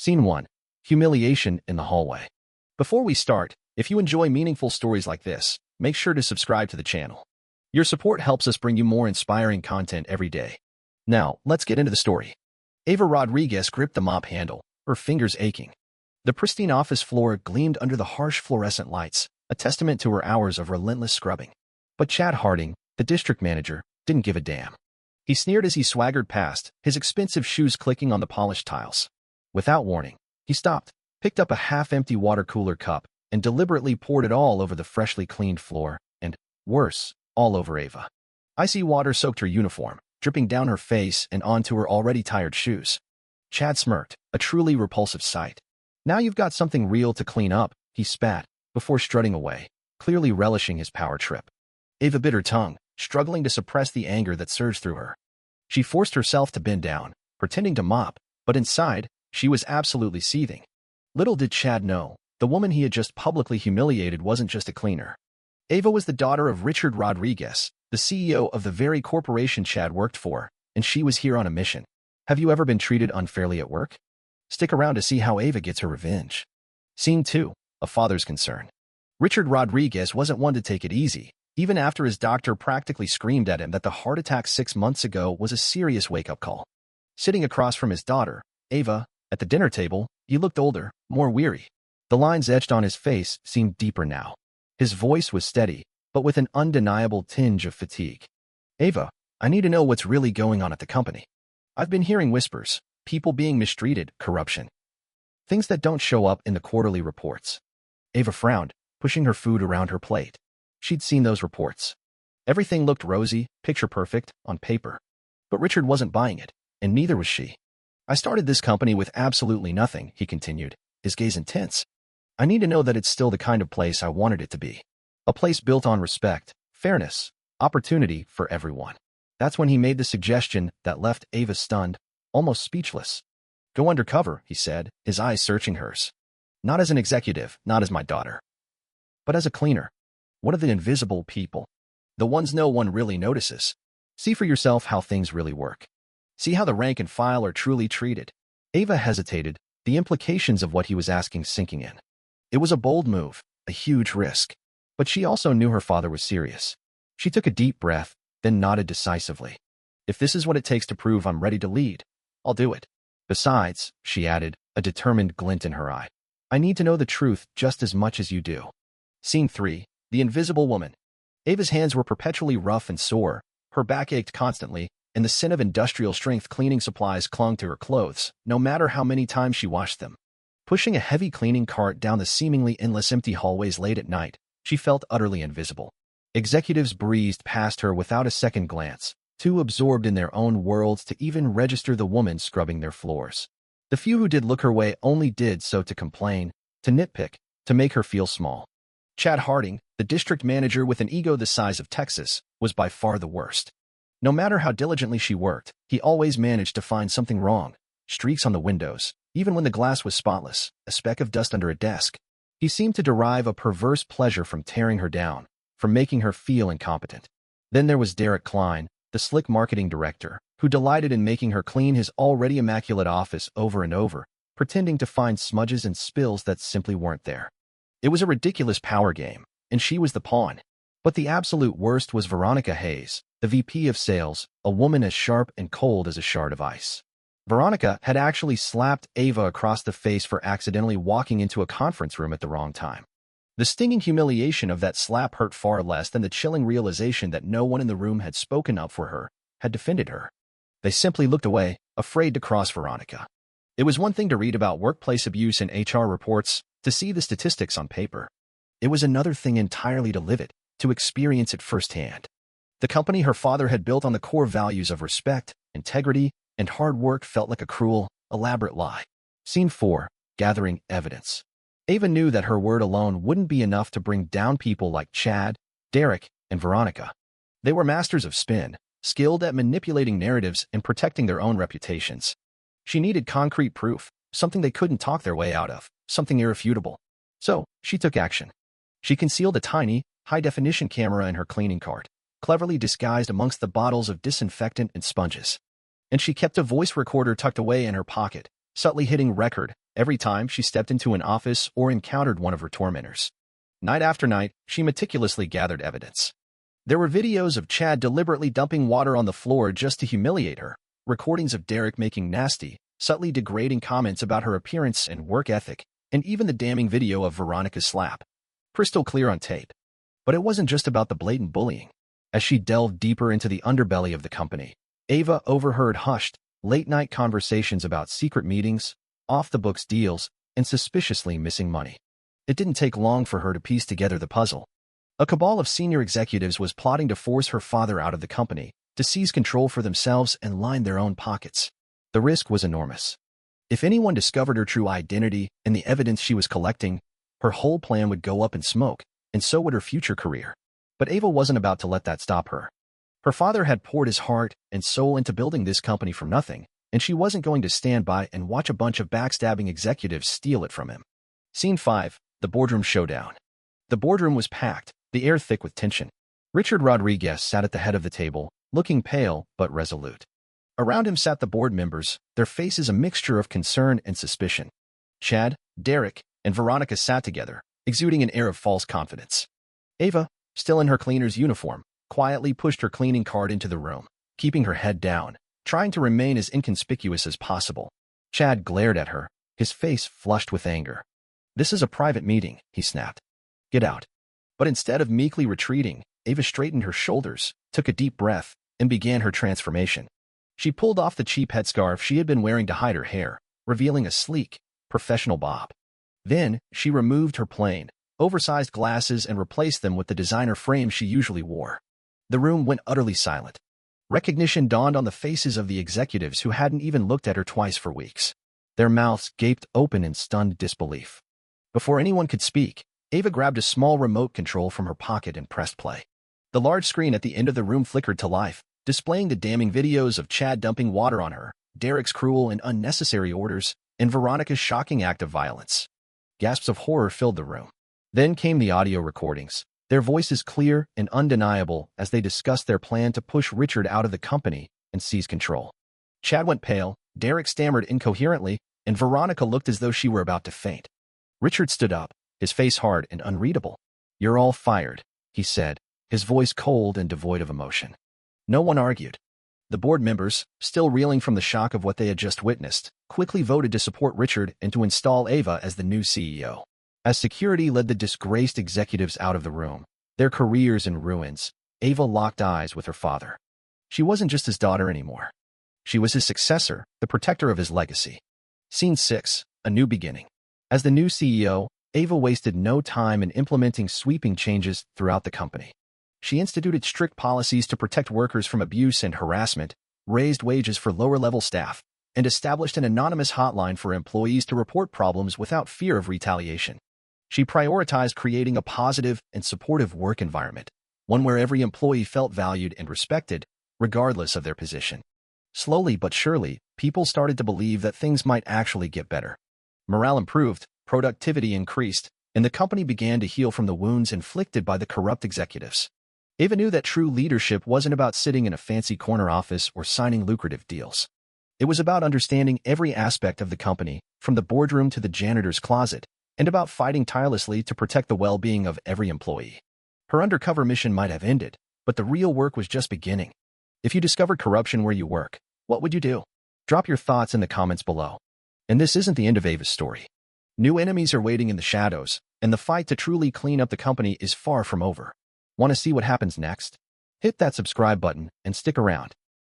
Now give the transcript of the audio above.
Scene 1. Humiliation in the hallway. Before we start, if you enjoy meaningful stories like this, make sure to subscribe to the channel. Your support helps us bring you more inspiring content every day. Now, let's get into the story. Ava Rodriguez gripped the mop handle, her fingers aching. The pristine office floor gleamed under the harsh fluorescent lights, a testament to her hours of relentless scrubbing. But Chad Harding, the district manager, didn't give a damn. He sneered as he swaggered past, his expensive shoes clicking on the polished tiles. Without warning, he stopped, picked up a half-empty water cooler cup, and deliberately poured it all over the freshly cleaned floor, and, worse, all over Ava. Icy water soaked her uniform, dripping down her face and onto her already tired shoes. Chad smirked, a truly repulsive sight. "Now you've got something real to clean up," he spat, before strutting away, clearly relishing his power trip. Ava bit her tongue, struggling to suppress the anger that surged through her. She forced herself to bend down, pretending to mop, but inside, she was absolutely seething. Little did Chad know, the woman he had just publicly humiliated wasn't just a cleaner. Ava was the daughter of Richard Rodriguez, the CEO of the very corporation Chad worked for, and she was here on a mission. Have you ever been treated unfairly at work? Stick around to see how Ava gets her revenge. Scene 2. A father's concern. Richard Rodriguez wasn't one to take it easy, even after his doctor practically screamed at him that the heart attack 6 months ago was a serious wake-up call. Sitting across from his daughter, Ava, at the dinner table, he looked older, more weary. The lines etched on his face seemed deeper now. His voice was steady, but with an undeniable tinge of fatigue. "Ava, I need to know what's really going on at the company. I've been hearing whispers, people being mistreated, corruption. Things that don't show up in the quarterly reports." Ava frowned, pushing her food around her plate. She'd seen those reports. Everything looked rosy, picture-perfect, on paper. But Richard wasn't buying it, and neither was she. "I started this company with absolutely nothing," he continued, his gaze intense. "I need to know that it's still the kind of place I wanted it to be. A place built on respect, fairness, opportunity for everyone." That's when he made the suggestion that left Ava stunned, almost speechless. "Go undercover," he said, his eyes searching hers. "Not as an executive, not as my daughter, but as a cleaner. One of the invisible people. The ones no one really notices. See for yourself how things really work. See how the rank and file are truly treated." Ava hesitated, the implications of what he was asking sinking in. It was a bold move, a huge risk. But she also knew her father was serious. She took a deep breath, then nodded decisively. "If this is what it takes to prove I'm ready to lead, I'll do it. Besides," she added, a determined glint in her eye, "I need to know the truth just as much as you do." Scene 3. The Invisible Woman. Ava's hands were perpetually rough and sore, her back ached constantly, and the scent of industrial-strength cleaning supplies clung to her clothes, no matter how many times she washed them. Pushing a heavy cleaning cart down the seemingly endless empty hallways late at night, she felt utterly invisible. Executives breezed past her without a second glance, too absorbed in their own worlds to even register the woman scrubbing their floors. The few who did look her way only did so to complain, to nitpick, to make her feel small. Chad Harding, the district manager with an ego the size of Texas, was by far the worst. No matter how diligently she worked, he always managed to find something wrong. Streaks on the windows, even when the glass was spotless, a speck of dust under a desk. He seemed to derive a perverse pleasure from tearing her down, from making her feel incompetent. Then there was Derek Klein, the slick marketing director, who delighted in making her clean his already immaculate office over and over, pretending to find smudges and spills that simply weren't there. It was a ridiculous power game, and she was the pawn. But the absolute worst was Veronica Hayes, the VP of sales, a woman as sharp and cold as a shard of ice. Veronica had actually slapped Ava across the face for accidentally walking into a conference room at the wrong time. The stinging humiliation of that slap hurt far less than the chilling realization that no one in the room had spoken up for her, had defended her. They simply looked away, afraid to cross Veronica. It was one thing to read about workplace abuse in HR reports, to see the statistics on paper. It was another thing entirely to live it, to experience it firsthand. The company her father had built on the core values of respect, integrity, and hard work felt like a cruel, elaborate lie. Scene 4. Gathering evidence. Ava knew that her word alone wouldn't be enough to bring down people like Chad, Derek, and Veronica. They were masters of spin, skilled at manipulating narratives and protecting their own reputations. She needed concrete proof, something they couldn't talk their way out of, something irrefutable. So, she took action. She concealed a tiny, high-definition camera in her cleaning cart, cleverly disguised amongst the bottles of disinfectant and sponges. And she kept a voice recorder tucked away in her pocket, subtly hitting record every time she stepped into an office or encountered one of her tormentors. Night after night, she meticulously gathered evidence. There were videos of Chad deliberately dumping water on the floor just to humiliate her, recordings of Derek making nasty, subtly degrading comments about her appearance and work ethic, and even the damning video of Veronica's slap. Crystal clear on tape. But it wasn't just about the blatant bullying. As she delved deeper into the underbelly of the company, Ava overheard hushed, late-night conversations about secret meetings, off-the-books deals, and suspiciously missing money. It didn't take long for her to piece together the puzzle. A cabal of senior executives was plotting to force her father out of the company, to seize control for themselves and line their own pockets. The risk was enormous. If anyone discovered her true identity and the evidence she was collecting, her whole plan would go up in smoke, and so would her future career. But Ava wasn't about to let that stop her. Her father had poured his heart and soul into building this company from nothing, and she wasn't going to stand by and watch a bunch of backstabbing executives steal it from him. Scene 5. The Boardroom Showdown. The boardroom was packed, the air thick with tension. Richard Rodriguez sat at the head of the table, looking pale but resolute. Around him sat the board members, their faces a mixture of concern and suspicion. Chad, Derek, and Veronica sat together, exuding an air of false confidence. Ava, still in her cleaner's uniform, quietly pushed her cleaning cart into the room, keeping her head down, trying to remain as inconspicuous as possible. Chad glared at her, his face flushed with anger. "This is a private meeting," he snapped. "Get out." But instead of meekly retreating, Ava straightened her shoulders, took a deep breath, and began her transformation. She pulled off the cheap headscarf she had been wearing to hide her hair, revealing a sleek, professional bob. Then, she removed her plain, oversized glasses and replaced them with the designer frames she usually wore. The room went utterly silent. Recognition dawned on the faces of the executives who hadn't even looked at her twice for weeks. Their mouths gaped open in stunned disbelief. Before anyone could speak, Ava grabbed a small remote control from her pocket and pressed play. The large screen at the end of the room flickered to life, displaying the damning videos of Chad dumping water on her, Derek's cruel and unnecessary orders, and Veronica's shocking act of violence. Gasps of horror filled the room. Then came the audio recordings, their voices clear and undeniable as they discussed their plan to push Richard out of the company and seize control. Chad went pale, Derek stammered incoherently, and Veronica looked as though she were about to faint. Richard stood up, his face hard and unreadable. "You're all fired," he said, his voice cold and devoid of emotion. No one argued. The board members, still reeling from the shock of what they had just witnessed, quickly voted to support Richard and to install Ava as the new CEO. As security led the disgraced executives out of the room, their careers in ruins, Ava locked eyes with her father. She wasn't just his daughter anymore. She was his successor, the protector of his legacy. Scene 6. A New Beginning. As the new CEO, Ava wasted no time in implementing sweeping changes throughout the company. She instituted strict policies to protect workers from abuse and harassment, raised wages for lower-level staff, and established an anonymous hotline for employees to report problems without fear of retaliation. She prioritized creating a positive and supportive work environment, one where every employee felt valued and respected, regardless of their position. Slowly but surely, people started to believe that things might actually get better. Morale improved, productivity increased, and the company began to heal from the wounds inflicted by the corrupt executives. Ava knew that true leadership wasn't about sitting in a fancy corner office or signing lucrative deals. It was about understanding every aspect of the company, from the boardroom to the janitor's closet, and about fighting tirelessly to protect the well-being of every employee. Her undercover mission might have ended, but the real work was just beginning. If you discovered corruption where you work, what would you do? Drop your thoughts in the comments below. And this isn't the end of Ava's story. New enemies are waiting in the shadows, and the fight to truly clean up the company is far from over. Want to see what happens next? Hit that subscribe button and stick around.